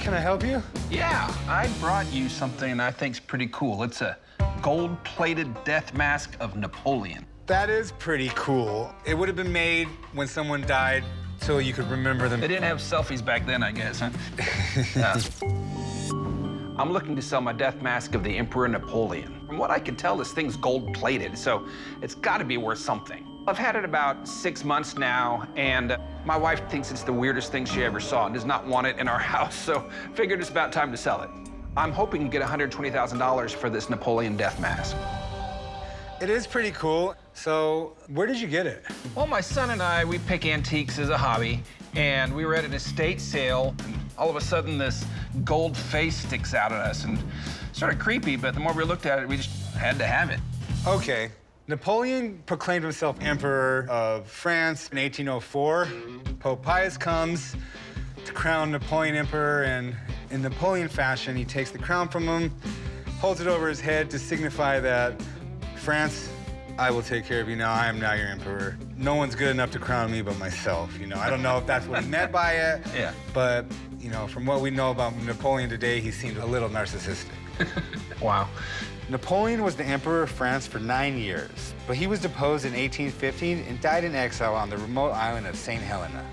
Can I help you? Yeah, I brought you something I think's pretty cool. It's a gold-plated death mask of Napoleon. That is pretty cool. It would have been made when someone died so you could remember them. They didn't have selfies back then, I guess, huh? I'm looking to sell my death mask of the Emperor Napoleon. From what I can tell, this thing's gold-plated, so it's got to be worth something. I've had it about 6 months now, and my wife thinks it's the weirdest thing she ever saw and does not want it in our house, so figured it's about time to sell it. I'm hoping to get $120,000 for this Napoleon death mask. It is pretty cool. So, where did you get it? Well, my son and I, we pick antiques as a hobby, and we were at an estate sale, and all of a sudden this gold face sticks out at us, and sort of creepy, but the more we looked at it, we just had to have it. Okay. Napoleon proclaimed himself Emperor of France in 1804. Pope Pius comes to crown Napoleon Emperor, and in Napoleon fashion, he takes the crown from him, holds it over his head to signify that, France, I will take care of you now. I am now your emperor. No one's good enough to crown me but myself, you know. I don't know if that's what he meant by it, Yeah. But, you know, from what we know about Napoleon today, he seemed a little narcissistic. Wow. Napoleon was the emperor of France for 9 years, but he was deposed in 1815 and died in exile on the remote island of St. Helena.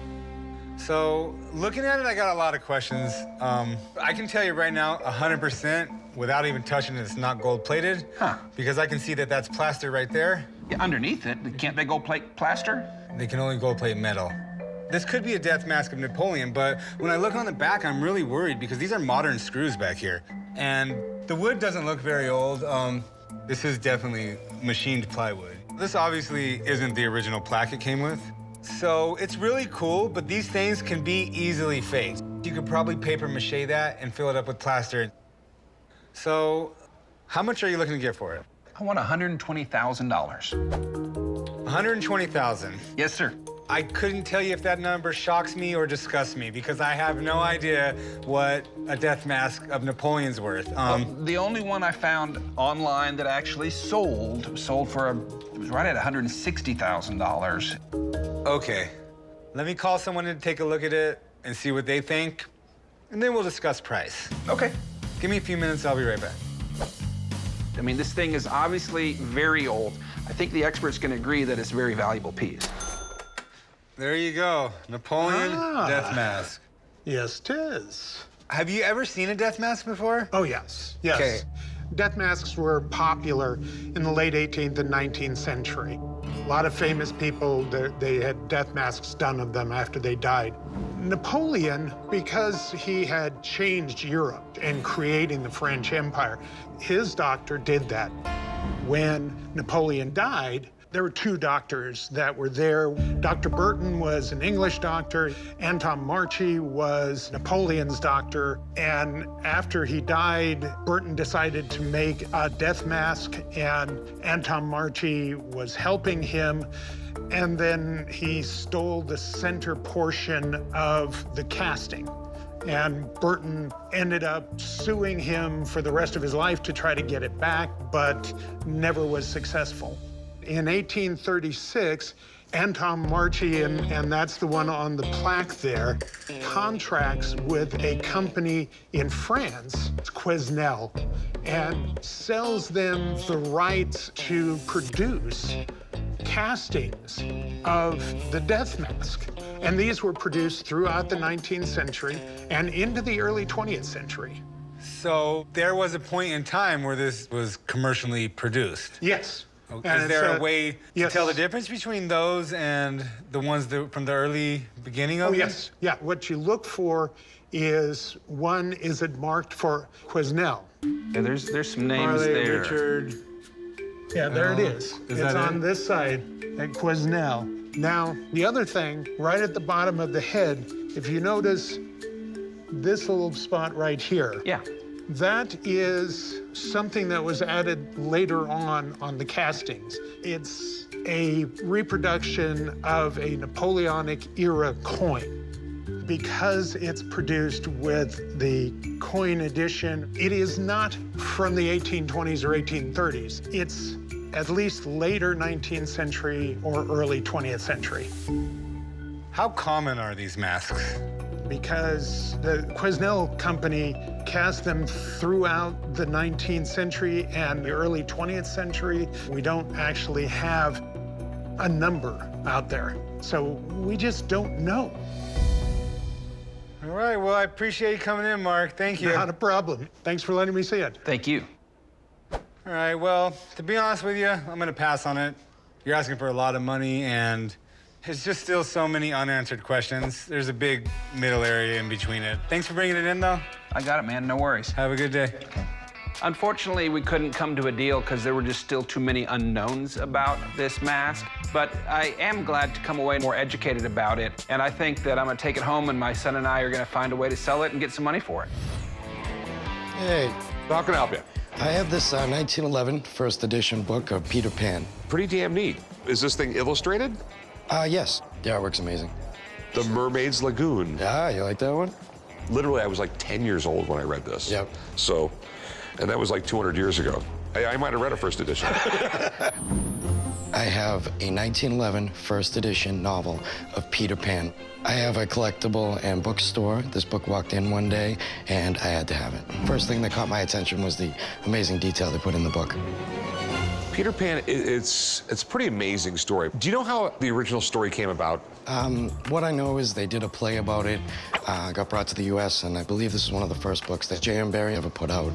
So, looking at it, I got a lot of questions. I can tell you right now, 100%, without even touching it, it's not gold-plated. Huh. Because I can see that that's plaster right there. Yeah, underneath it, can't they gold plate plaster? They can only gold-plate metal. This could be a death mask of Napoleon, but when I look on the back, I'm really worried because these are modern screws back here. And the wood doesn't look very old. This is definitely machined plywood. This obviously isn't the original plaque it came with. So it's really cool, but these things can be easily faked. You could probably paper mache that and fill it up with plaster. So how much are you looking to get for it? I want $120,000. $120,000. Yes, sir. I couldn't tell you if that number shocks me or disgusts me because I have no idea what a death mask of Napoleon's worth. The only one I found online that actually sold for it was right at $160,000. Okay. Let me call someone to take a look at it and see what they think, and then we'll discuss price. Okay. Give me a few minutes, I'll be right back. I mean, this thing is obviously very old. I think the experts can agree that it's a very valuable piece. There you go, Napoleon death mask. Yes, it is. Have you ever seen a death mask before? Oh, yes. Yes. Okay. Death masks were popular in the late 18th and 19th century. A lot of famous people, they had death masks done of them after they died. Napoleon, because he had changed Europe and creating the French Empire, his doctor did that. When Napoleon died, there were two doctors that were there. Dr. Burton was an English doctor. Anton Marchi was Napoleon's doctor. And after he died, Burton decided to make a death mask, and Anton Marchi was helping him. And then he stole the center portion of the casting. And Burton ended up suing him for the rest of his life to try to get it back, but never was successful. In 1836, Anton Marchi, and that's the one on the plaque there, contracts with a company in France, Quesnel, and sells them the rights to produce castings of the death mask. And these were produced throughout the 19th century and into the early 20th century. So there was a point in time where this was commercially produced? Yes. Is there a way to tell the difference between those and the ones from the early beginning of Oh, it? yes. Yeah, what you look for is, one, is it marked for Quesnel? Yeah, there's some names Marley, there. Richard. Yeah, there it is. It's on this side at Quesnel. Now, the other thing, right at the bottom of the head, if you notice this little spot right here. Yeah. That is something that was added later on the castings. It's a reproduction of a Napoleonic era coin. Because it's produced with the coin edition, it is not from the 1820s or 1830s. It's at least later 19th century or early 20th century. How common are these masks? because the Quesnel company cast them throughout the 19th century and the early 20th century. We don't actually have a number out there, so we just don't know. All right, well, I appreciate you coming in, Mark. Thank you. Not a problem. Thanks for letting me see it. Thank you. All right, well, to be honest with you, I'm gonna pass on it. You're asking for a lot of money, and there's just still so many unanswered questions. There's a big middle area in between it. Thanks for bringing it in, though. I got it, man. No worries. Have a good day. Unfortunately, we couldn't come to a deal because there were just still too many unknowns about this mask. But I am glad to come away more educated about it. And I think that I'm gonna take it home and my son and I are gonna find a way to sell it and get some money for it. Hey, How can I help you? I have this 1911 first edition book of Peter Pan. Pretty damn neat. Is this thing illustrated? Yes, the artwork's amazing. The Mermaid's Lagoon. Ah, you like that one? Literally, I was like 10 years old when I read this. Yep. So, and that was like 200 years ago. I might have read a first edition. I have a 1911 first edition novel of Peter Pan. I have a collectible and bookstore. This book walked in one day, and I had to have it. First thing that caught my attention was the amazing detail they put in the book. Peter Pan, it's a pretty amazing story. Do you know how the original story came about? What I know is they did a play about it, got brought to the U.S., and I believe this is one of the first books that J.M. Barrie ever put out.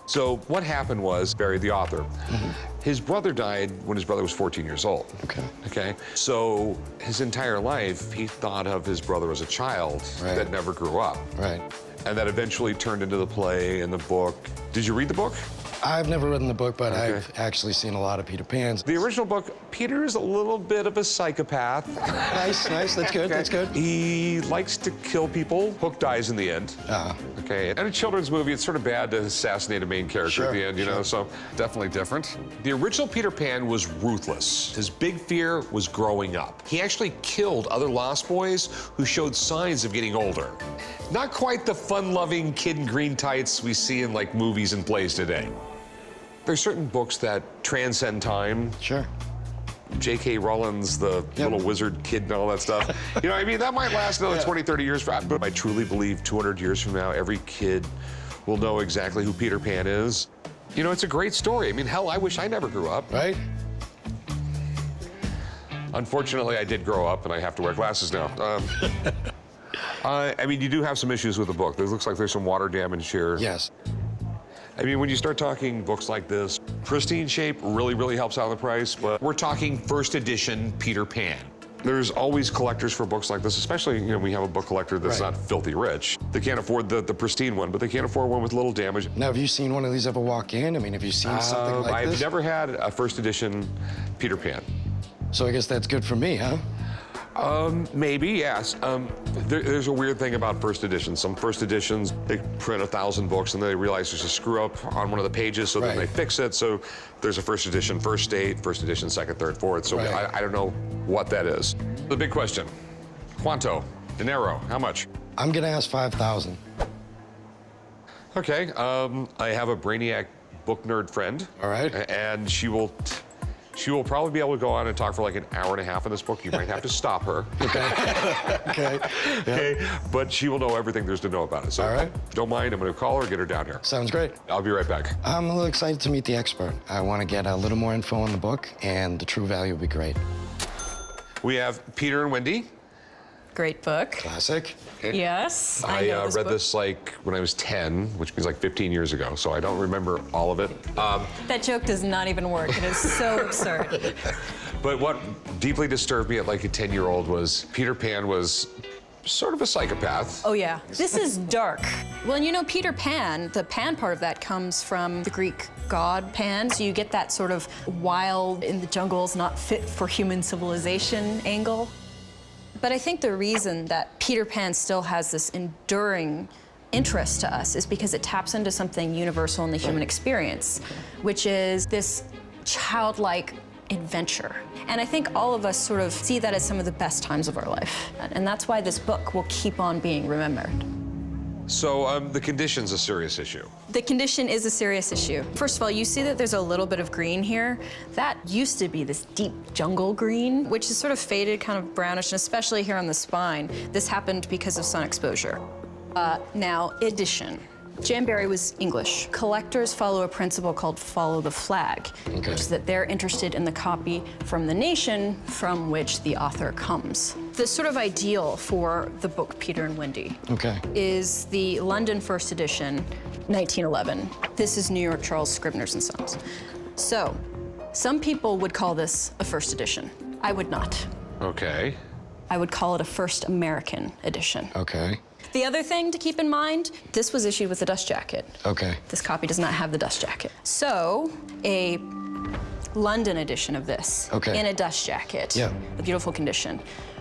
So what happened was, Barry, the author, his brother died when his brother was 14 years old. Okay. So his entire life, he thought of his brother as a child that never grew up. Right. And that eventually turned into the play and the book. Did you read the book? I've never written the book, but I've actually seen a lot of Peter Pans. The original book, Peter is a little bit of a psychopath. Nice, nice, that's good, that's good. He likes to kill people. Hook dies in the end. Okay, and a children's movie, it's sort of bad to assassinate a main character at the end, you know, so definitely different. The original Peter Pan was ruthless. His big fear was growing up. He actually killed other Lost Boys who showed signs of getting older. Not quite the fun-loving kid in green tights we see in like movies and plays today. There's certain books that transcend time. Sure. J.K. Rowling's the little wizard kid and all that stuff. You know, I mean, that might last another 20, 30 years, but I truly believe 200 years from now, every kid will know exactly who Peter Pan is. You know, it's a great story. I mean, hell, I wish I never grew up. Right? Unfortunately, I did grow up, and I have to wear glasses now. I mean, you do have some issues with the book. It looks like there's some water damage here. Yes. I mean, when you start talking books like this, pristine shape really, really helps out the price, but we're talking first edition Peter Pan. There's always collectors for books like this, especially, you know, we have a book collector that's not filthy rich. They can't afford the pristine one, but they can't afford one with little damage. Now, have you seen one of these ever walk in? I mean, have you seen something like this? I've never had a first edition Peter Pan. So I guess that's good for me, huh? Maybe, yes. There's a weird thing about first editions. Some first editions, they print 1,000 books and then they realize there's a screw up on one of the pages, so then they fix it. So there's a first edition, first date, first edition, second, third, fourth. So I don't know what that is. The big question, Quanto, dinero, how much? I'm gonna ask 5,000. Okay, I have a brainiac book nerd friend. All right. And she will probably be able to go on and talk for like an hour and a half on this book. You might have to stop her. Okay. Okay. But she will know everything there's to know about it. So all right. Don't mind, I'm gonna call her, get her down here. Sounds great. I'll be right back. I'm a little excited to meet the expert. I want to get a little more info on the book, and the true value would be great. We have Peter and Wendy. Great book. Classic. Okay. Yes, I know this read book. this like when I was 10, which means like 15 years ago, so I don't remember all of it. That joke does not even work. It is so absurd. But what deeply disturbed me at like a 10-year-old was Peter Pan was sort of a psychopath. Oh, yeah. This is dark. Well, and you know, Peter Pan, the Pan part of that comes from the Greek god Pan, so you get that sort of wild, in the jungles, not fit for human civilization angle. But I think the reason that Peter Pan still has this enduring interest to us is because it taps into something universal in the human experience, which is this childlike adventure. And I think all of us sort of see that as some of the best times of our life. And that's why this book will keep on being remembered. So the condition's a serious issue. The condition is a serious issue. First of all, you see that there's a little bit of green here. That used to be this deep jungle green, which is sort of faded, kind of brownish, and especially here on the spine. This happened because of sun exposure. Now, edition. Jamberry was English. Collectors follow a principle called follow the flag, which is that they're interested in the copy from the nation from which the author comes. The sort of ideal for the book Peter and Wendy is the London first edition, 1911. This is New York Charles Scribner's and Sons. So, some people would call this a first edition. I would not. Okay. I would call it a first American edition. Okay. The other thing to keep in mind, this was issued with a dust jacket. Okay. This copy does not have the dust jacket. So, a London edition of this in a dust jacket, a beautiful condition.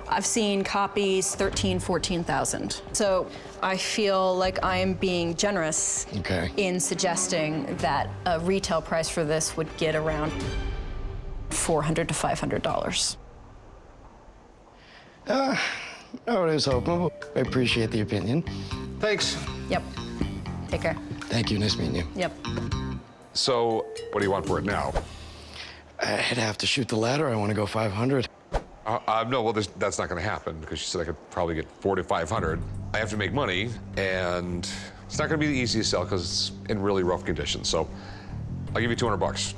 I've seen copies 13, 14,000. So I feel like I am being generous in suggesting that a retail price for this would get around $400 to $500. Oh, it is hopeful. I appreciate the opinion. Thanks. Yep. Take care. Thank you. Nice meeting you. Yep. So, what do you want for it now? I'd have to shoot the ladder. I want to go 500. No, well, that's not going to happen because she said I could probably get 400 to 500. I have to make money, and it's not going to be the easiest sell because it's in really rough condition. So, I'll give you 200 bucks.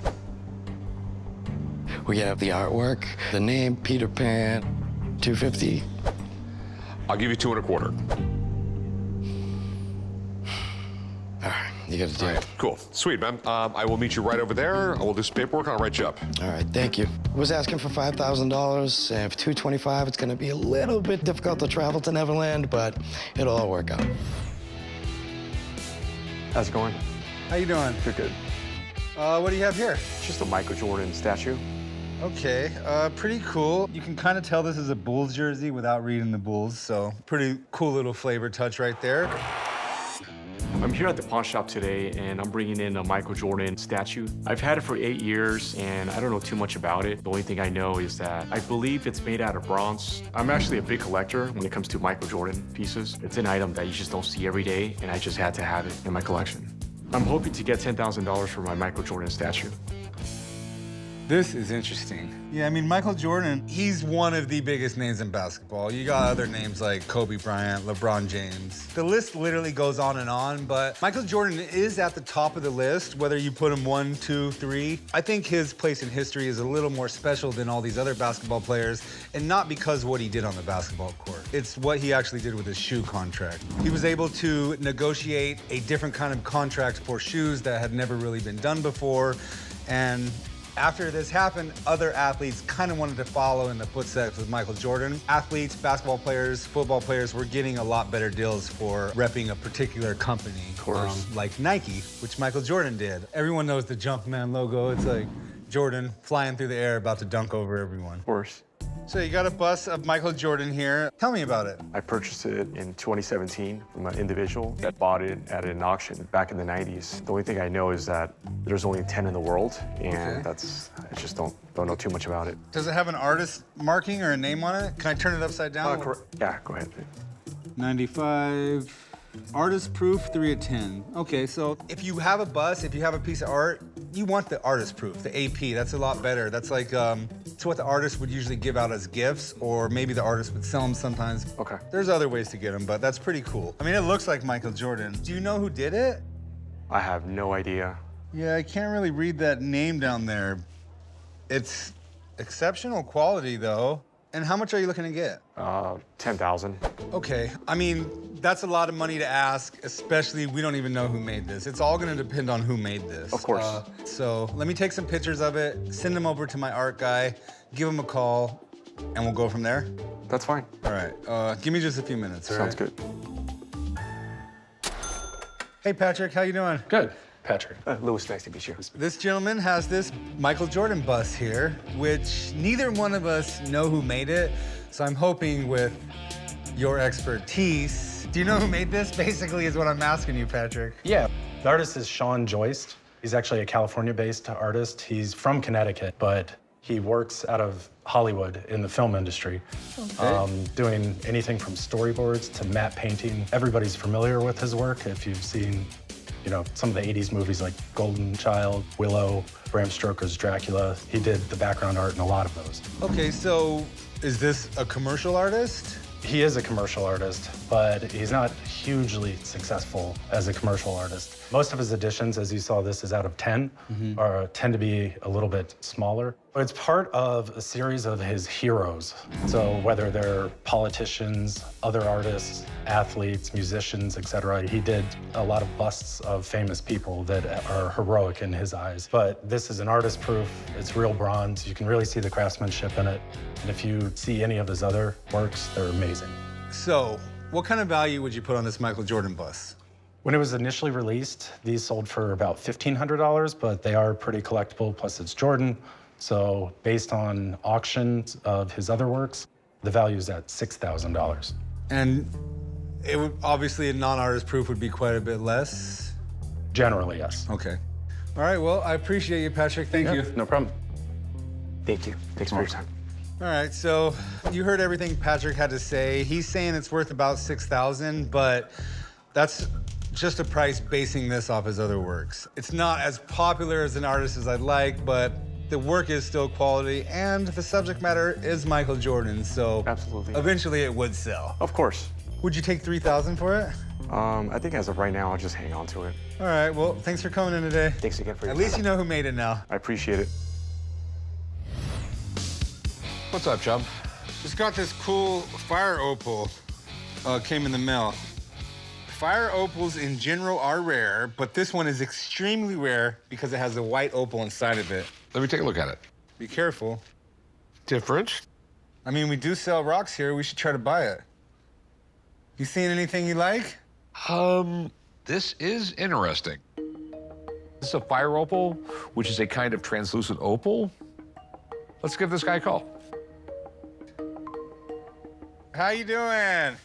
We have the artwork, the name, Peter Pan, 250. I'll give you 2 1/4. All right, you got a deal. Cool, sweet, man. I will meet you right over there. I will do some paperwork, and I'll write you up. All right, thank you. I was asking for $5,000, and for $225, it's gonna be a little bit difficult to travel to Neverland, but it'll all work out. How's it going? How you doing? Good. What do you have here? It's just a Michael Jordan statue. Okay, pretty cool. You can kind of tell this is a Bulls jersey without reading the Bulls, so pretty cool little flavor touch right there. I'm here at the pawn shop today, and I'm bringing in a Michael Jordan statue. I've had it for 8 years, and I don't know too much about it. The only thing I know is that I believe it's made out of bronze. I'm actually a big collector when it comes to Michael Jordan pieces. It's an item that you just don't see every day, and I just had to have it in my collection. I'm hoping to get $10,000 for my Michael Jordan statue. This is interesting. Yeah, I mean, Michael Jordan, he's one of the biggest names in basketball. You got other names like Kobe Bryant, LeBron James. The list literally goes on, but Michael Jordan is at the top of the list, whether you put him 1, 2, 3. I think his place in history is a little more special than all these other basketball players, and not because of what he did on the basketball court. It's what he actually did with his shoe contract. He was able to negotiate a different kind of contract for shoes that had never really been done before, and after this happened, other athletes kind of wanted to follow in the footsteps of Michael Jordan. Athletes, basketball players, football players were getting a lot better deals for repping a particular company. Coors. Like Nike, which Michael Jordan did. Everyone knows the Jumpman logo. It's like Jordan flying through the air about to dunk over everyone. Coors. So you got a bust of Michael Jordan here. Tell me about it. I purchased it in 2017 from an individual that bought it at an auction back in the 90s. The only thing I know is that there's only 10 in the world, and I just don't know too much about it. Does it have an artist marking or a name on it? Can I turn it upside down? Yeah, go ahead. 95. Artist proof, 3 of 10. Okay, so if you have a bust, if you have a piece of art, you want the artist proof, the AP. That's a lot better. That's like, it's what the artist would usually give out as gifts, or maybe the artist would sell them sometimes. Okay. There's other ways to get them, but that's pretty cool. I mean, it looks like Michael Jordan. Do you know who did it? I have no idea. Yeah, I can't really read that name down there. It's exceptional quality, though. And how much are you looking to get? 10,000. Okay, I mean, that's a lot of money to ask, especially we don't even know who made this. It's all gonna depend on who made this. Of course. So let me take some pictures of it, send them over to my art guy, give him a call, and we'll go from there. That's fine. All right, give me just a few minutes, all right? Sounds good. Hey, Patrick, how you doing? Good, Patrick. Louis, nice to meet you. This gentleman has this Michael Jordan bust here, which neither one of us know who made it. So I'm hoping with your expertise, do you know who made this? Basically is what I'm asking you, Patrick. Yeah, the artist is Sean Joyce. He's actually a California-based artist. He's from Connecticut, but He works out of Hollywood in the film industry, doing anything from storyboards to matte painting. Everybody's familiar with his work if you've seen, you know, some of the 80s movies like Golden Child, Willow, Bram Stoker's Dracula. He did the background art in a lot of those. Okay, so is this a commercial artist? He is a commercial artist, but he's not hugely successful as a commercial artist. Most of his editions, as you saw, this is out of 10, tend to be a little bit smaller. But it's part of a series of his heroes. So whether they're politicians, other artists, athletes, musicians, etc., he did a lot of busts of famous people that are heroic in his eyes. But this is an artist proof. It's real bronze. You can really see the craftsmanship in it. And if you see any of his other works, they're amazing. So, what kind of value would you put on this Michael Jordan bust? When it was initially released, these sold for about $1,500, but they are pretty collectible, plus it's Jordan. So based on auctions of his other works, the value is at $6,000. And it would, obviously, a non-artist proof would be quite a bit less? Generally, yes. Okay. All right, well, I appreciate you, Patrick. Thank you. No problem. Thank you. Thanks for your time. All right, so you heard everything Patrick had to say. He's saying it's worth about $6,000, but that's just a price basing this off his other works. It's not as popular as an artist as I'd like, but the work is still quality, and the subject matter is Michael Jordan, so Absolutely. eventually it would sell. Of course. Would you take $3,000 for it? I think as of right now, I'll just hang on to it. All right, well, thanks for coming in today. Thanks again for your At time. least you know who made it now. I appreciate it. What's up, chum? Just got this cool fire opal. Came in the mail. Fire opals in general are rare, but this one is extremely rare because it has a white opal inside of it. Let me take a look at it. Be careful. Different? I mean, we do sell rocks here. We should try to buy it. You seen anything you like? This is interesting. This is a fire opal, which is a kind of translucent opal. Let's give this guy a call. How you doing?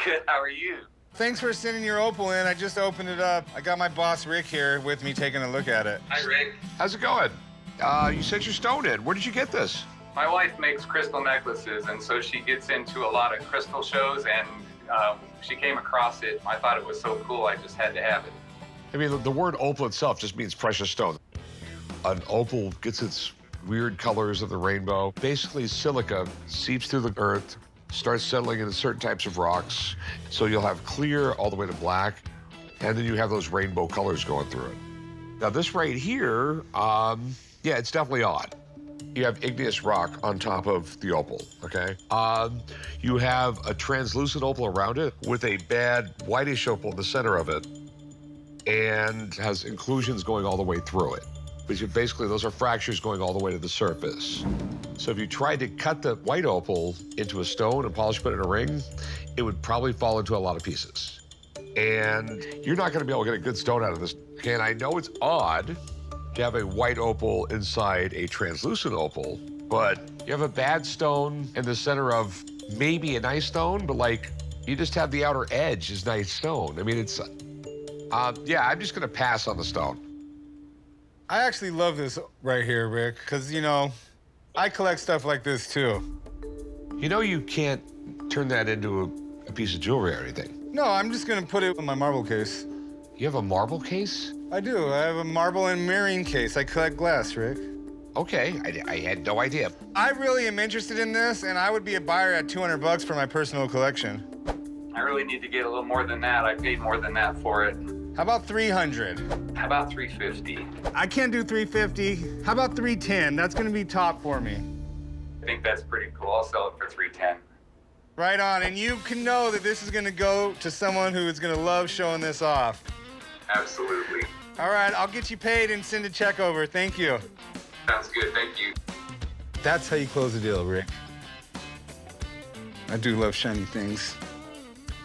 Good, how are you? Thanks for sending your opal in. I just opened it up. I got my boss, Rick, here with me taking a look at it. Hi, Rick. How's it going? You sent your stone in. Where did you get this? My wife makes crystal necklaces, and so she gets into a lot of crystal shows, and she came across it. I thought it was so cool, I just had to have it. I mean, the word opal itself just means precious stone. An opal gets its weird colors of the rainbow. Basically, silica seeps through the earth, starts settling into certain types of rocks. So you'll have clear all the way to black, and then you have those rainbow colors going through it. Now, this right here, yeah, it's definitely odd. You have igneous rock on top of the opal, okay? You have a translucent opal around it with a bad whitish opal in the center of it and has inclusions going all the way through it. But basically, those are fractures going all the way to the surface. So if you tried to cut the white opal into a stone and polish it in a ring, it would probably fall into a lot of pieces. And you're not gonna be able to get a good stone out of this. Okay, and I know it's odd to have a white opal inside a translucent opal, but you have a bad stone in the center of maybe a nice stone, but like, you just have the outer edge is nice stone. I mean, it's, yeah, I'm just gonna pass on the stone. I actually love this right here, Rick, because, you know, I collect stuff like this, too. You know you can't turn that into a piece of jewelry or anything. No, I'm just going to put it in my marble case. You have a marble case? I do. I have a marble and mirroring case. I collect glass, Rick. Okay, I had no idea. I really am interested in this, and I would be a buyer at $200 for my personal collection. I really need to get a little more than that. I paid more than that for it. How about $300? How about $350? I can't do $350. How about $310? That's going to be top for me. I think that's pretty cool. I'll sell it for $310. Right on, and you can know that this is going to go to someone who is going to love showing this off. Absolutely. All right, I'll get you paid and send a check over. Thank you. Sounds good, thank you. That's how you close a deal, Rick. I do love shiny things.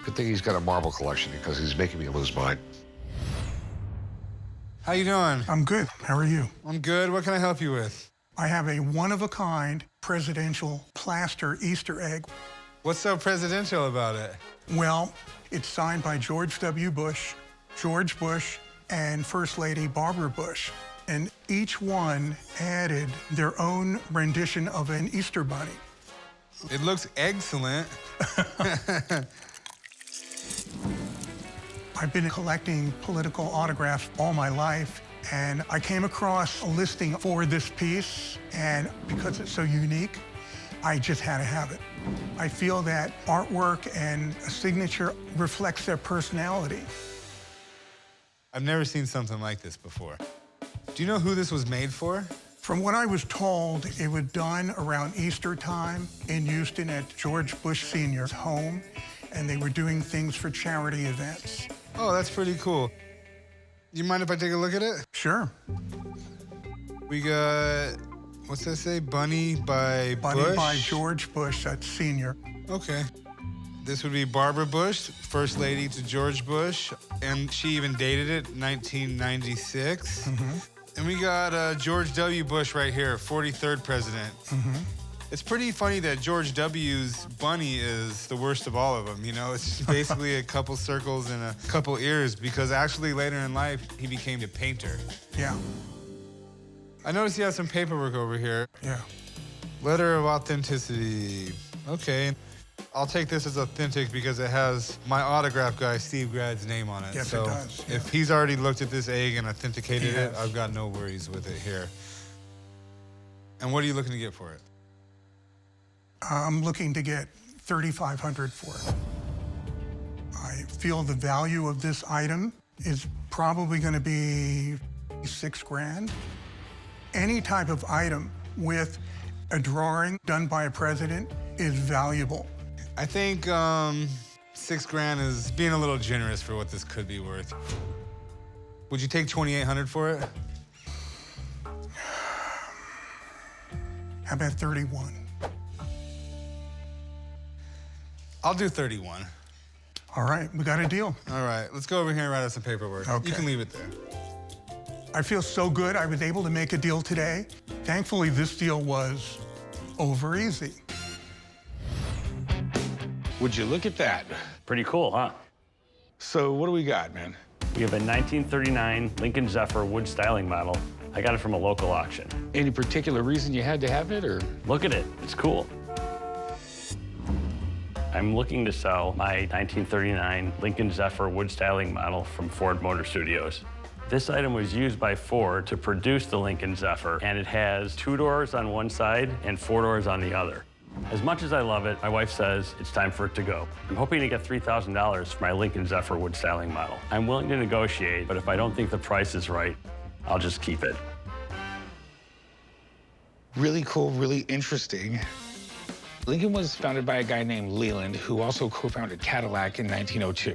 Good thing he's got a marble collection because he's making me lose mine. How you doing? I'm good. How are you? I'm good. What can I help you with? I have a one-of-a-kind presidential plaster Easter egg. What's so presidential about it? Well, it's signed by George W. Bush, George Bush, and First Lady Barbara Bush. And each one added their own rendition of an Easter bunny. It looks excellent. I've been collecting political autographs all my life, and I came across a listing for this piece, and because it's so unique, I just had to have it. I feel that artwork and a signature reflects their personality. I've never seen something like this before. Do you know who this was made for? From what I was told, it was done around Easter time in Houston at George Bush Sr.'s home, and they were doing things for charity events. Oh, that's pretty cool. You mind if I take a look at it? Sure. We got, what's that say? Bunny by Bunny Bush? by George Bush, that's Sr. Okay. This would be Barbara Bush, First Lady to George Bush, and she even dated it, 1996. And we got George W. Bush right here, 43rd president. It's pretty funny that George W.'s bunny is the worst of all of them, you know? It's basically a couple circles and a couple ears, because actually later in life, he became a painter. Yeah. I noticed you have some paperwork over here. Yeah. Letter of authenticity. Okay. I'll take this as authentic because it has my autograph guy, Steve Grad's name on it. Yes, so it does. Yeah. If he's already looked at this egg and authenticated it, Yes. I've got no worries with it here. And what are you looking to get for it? I'm looking to get $3,500 for it. I feel the value of this item is probably going to be $6 grand. Any type of item with a drawing done by a president is valuable. I think $6 grand is being a little generous for what this could be worth. Would you take $2,800 for it? How about 31? I'll do 31. All right, we got a deal. All right, let's go over here and write out some paperwork. Okay. You can leave it there. I feel so good I was able to make a deal today. Thankfully, this deal was over easy. Would you look at that? Pretty cool, huh? So what do we got, man? We have a 1939 Lincoln Zephyr wood styling model. I got it from a local auction. Any particular reason you had to have it, or? Look at it, it's cool. I'm looking to sell my 1939 Lincoln Zephyr wood styling model from Ford Motor Studios. This item was used by Ford to produce the Lincoln Zephyr, and it has 2 doors on one side and 4 doors on the other. As much as I love it, my wife says it's time for it to go. I'm hoping to get $3,000 for my Lincoln Zephyr wood styling model. I'm willing to negotiate, but if I don't think the price is right, I'll just keep it. Really cool, really interesting. Lincoln was founded by a guy named Leland, who also co-founded Cadillac in 1902.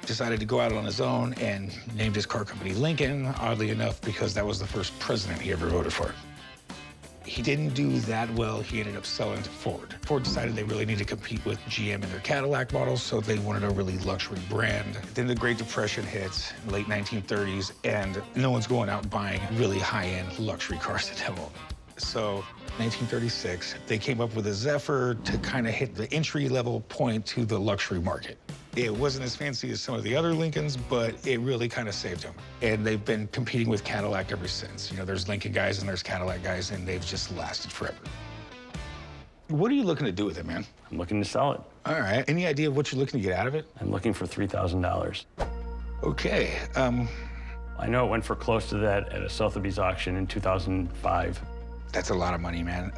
Decided to go out on his own and named his car company Lincoln, oddly enough, because that was the first president he ever voted for. He didn't do that well. He ended up selling to Ford. Ford decided they really needed to compete with GM in their Cadillac models, so they wanted a really luxury brand. Then the Great Depression hits in the late 1930s, and no one's going out buying really high-end luxury cars to demo. So 1936, they came up with a Zephyr to kind of hit the entry-level point to the luxury market. It wasn't as fancy as some of the other Lincolns, but it really kind of saved them. And they've been competing with Cadillac ever since. You know, there's Lincoln guys and there's Cadillac guys, and they've just lasted forever. What are you looking to do with it, man? I'm looking to sell it. All right. Any idea of what you're looking to get out of it? I'm looking for $3,000. Okay. I know it went for close to that at a Sotheby's auction in 2005. That's a lot of money, man.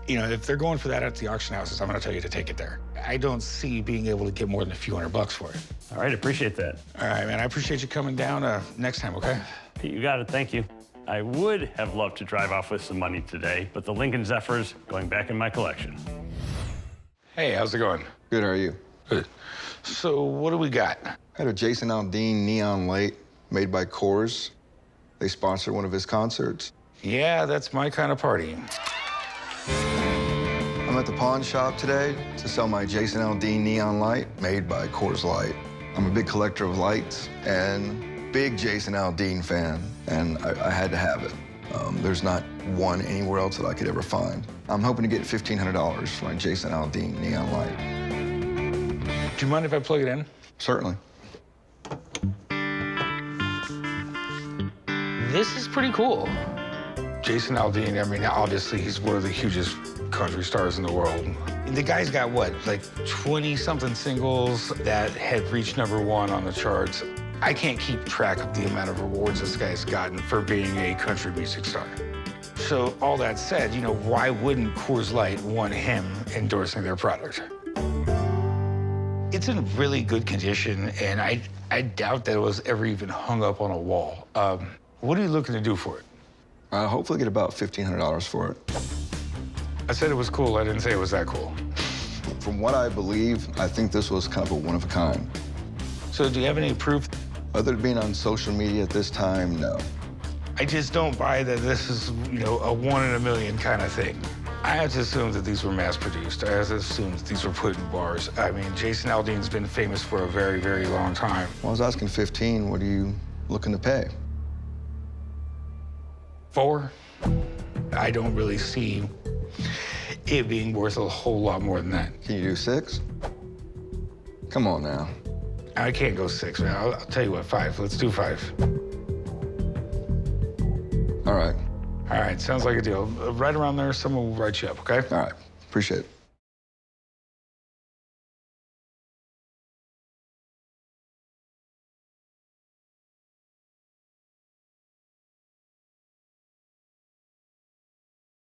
You know, if they're going for that at the auction houses, I'm gonna tell you to take it there. I don't see being able to get more than a few $100 for it. All right, appreciate that. All right, man, I appreciate you coming down next time, okay? You got it, thank you. I would have loved to drive off with some money today, but the Lincoln Zephyr's going back in my collection. Hey, how's it going? Good, how are you? Good. So what do we got? I had a Jason Aldean neon light made by Coors. They sponsored one of his concerts. Yeah, that's my kind of party. I'm at the pawn shop today to sell my Jason Aldean neon light made by Coors Light. I'm a big collector of lights and big Jason Aldean fan, and I had to have it. There's not one anywhere else that I could ever find. I'm hoping to get $1,500 for my Jason Aldean neon light. Do you mind if I plug it in? Certainly. This is pretty cool. Jason Aldean, I mean, obviously he's one of the hugest country stars in the world. The guy's got what, like 20-something singles that had reached #1 on the charts. I can't keep track of the amount of rewards this guy's gotten for being a country music star. So all that said, you know, why wouldn't Coors Light want him endorsing their product? It's in really good condition, and I doubt that it was ever even hung up on a wall. What are you looking to do for it? Hopefully get about $1,500 for it. I said it was cool. I didn't say it was that cool. From what I believe, I think this was kind of a one-of-a-kind. So do you have any proof? Other than being on social media at this time, no. I just don't buy that this is, you know, a 1 in a million kind of thing. I have to assume that these were mass-produced. I have to assume that these were put in bars. I mean, Jason Aldean's been famous for a very, very long time. Well, I was asking 15. What are you looking to pay? 4. I don't really see it being worth a whole lot more than that. Can you do 6? Come on now. I can't go 6, man. I'll tell you what, 5. Let's do 5. All right. All right, sounds like a deal. Right around there, someone will write you up, okay? All right, appreciate it.